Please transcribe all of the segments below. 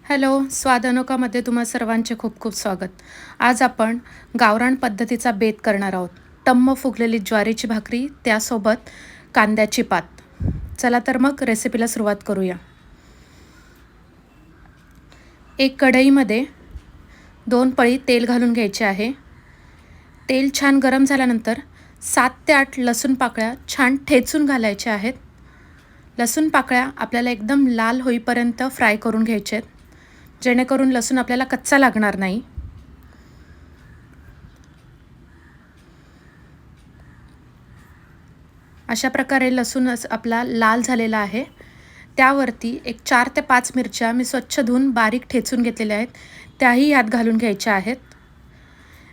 Hello, स्वाद अनोखामध्ये तुम्हा सर्वांचे खूप खूप स्वागत. आज आपण गावरान पद्धतीचा बेत करणार आहोत. टम्म फुगलेली ज्वारीची भाकरी, त्यासोबत कांद्याची पात. चला तर मग रेसिपीला सुरुवात करूया. एक कढईमध्ये 2 पळी तेल घालून घ्यायचे आहे. तेल छान गरम झाल्यानंतर 7 ते 8 लसूण पाकळ्या छान ठेचून घालायच्या आहेत. लसूण पाकळ्या आपल्याला एकदम लाल होईपर्यंत फ्राय करून घ्यायचे आहेत, जेणेकरून लसूण आपल्याला कच्चा लागणार नाही. अशा प्रकारे लसूण आपला लाल झालेला आहे. त्यावरती एक 4 ते 5 मिरच्या मी स्वच्छ धुवून बारीक ठेचून घेतलेल्या आहेत, त्याही यात घालून घ्यायच्या आहेत.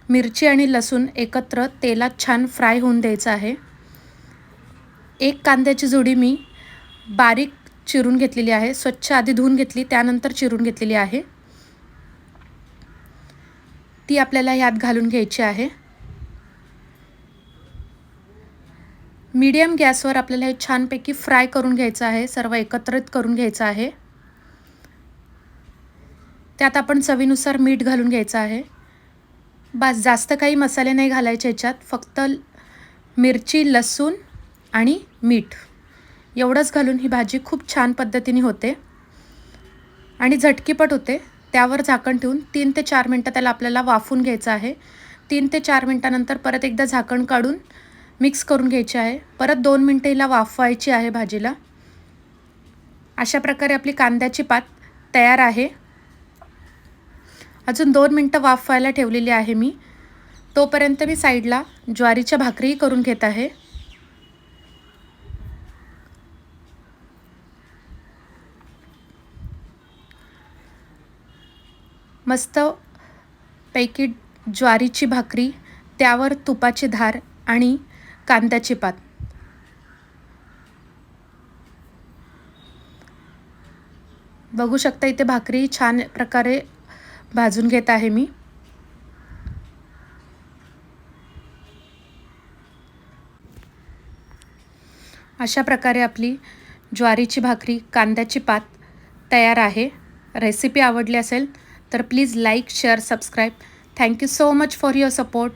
मिरची आणि लसूण एकत्र तेलात छान फ्राय होऊन द्यायचं आहे. एक कांद्याची जोडी मी बारीक चिरून घेतलेली आहे. स्वच्छ आधी धुवून घेतली, त्यानंतर चिरून घेतलेली आहे. ती आपल्याला यात घालून घ्यायची आहे. मीडियम गॅसवर आपल्याला हे छानपैकी फ्राय करून घ्यायचं आहे, सर्व एकत्रित करून घ्यायचं आहे. त्यात आपण चवीनुसार मीठ घालून घ्यायचं आहे. बस, जास्त काही मसाले नाही घालायचे ह्याच्यात, फक्त मिरची, लसूण आणि मीठ एवढंच घालून ही भाजी खूप छान पद्धतीने होते आणि झटकीपट होते. त्यावर झाकण ठेवून 3 ते 4 मिनटं त्याला आपल्याला वाफवून घ्यायचं आहे. 3 ते 4 मिनटानंतर परत एकदा झाकण काढून मिक्स करून घ्यायचे आहे. परत 2 मिनटं हिला वाफवायची आहे भाजीला. अशा प्रकारे आपली कांद्याची पात तयार आहे. अजून 2 मिनटं वाफवायला ठेवलेली आहे मी. तोपर्यंत मी साईडला ज्वारीच्या भाकरीही करून घेत आहे. मस्त पैकी ज्वारीची भाकरी, त्यावर तुपाची धार आणि कांद्याची पात. बघू शकता इथे भाकरी छान प्रकारे भाजून घेत आहे मी. अशा प्रकारे आपली ज्वारीची भाकरी, कांद्याची पात तयार आहे. रेसिपी आवडली असेल तर please like, share, subscribe. Thank you so much for your support.